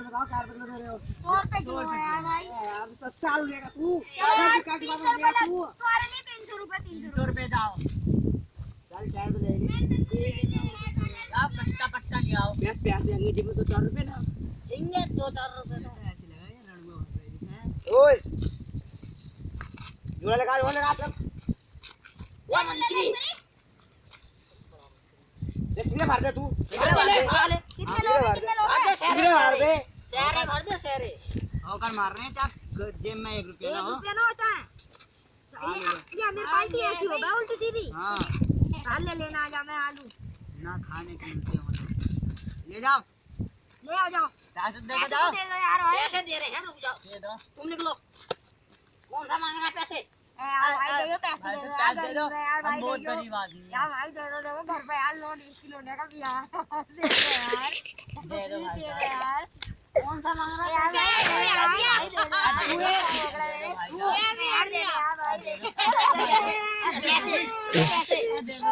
बताओ कार कितने दे रहे हो? 100 रुपए किलो है यार भाई। अब सस्ता आलू लेगा तू। यार क्या की बात 300 लेगा तू? तुम्हारे लिए 300 रुपए 300 रुपए जाओ। चल चाय तो ले ली। आप कट्टा पट्टा ले आओ। पैसे अंग्रेजी में तो 4 रुपए ना। देंगे 2-4 रुपए तो। ऐसे लगा ये रणगो हैं। ओए झोला लगा सब। वो मंत्री कितने भर दे तू? कितने लोग हैं? कितने लोग हैं? कितने भर दे? शहरे भर दे शहरे। होकर मार रहे हैं चाप जेब में 1 रुपया ना हो। 1 रुपया ना होता है। ये मेरी पार्टी ऐसी हो गई उल्टी सीधी। हाँ साल ले लेना आजा मैं आलू। ना खाने को मिलते हो मतलब। ले जाओ ले आ जाओ। पैसे दे पैसे के जाओ। दे दो यार भाई। पैसे दे रहे हैं रुक जाओ। दे दो। तुम निकलो। कौन सा मांग रहा है पैसे? भाई भाई दे दो पैसे भाई दे तो दो पैसे दे दो। यार हम भाई बहुत दे दो। गरीब आदमी हैं। यार भाई दे दो घर पे यार लोन इसकी लोने का भी यार दे दो यार दे दो भाई दे दो साहब। यार कौन सा मांग रहा है यार भाई दे दो यार दे दो यार दे दो यार भाई दे दो। कैसे कैसे दे दो।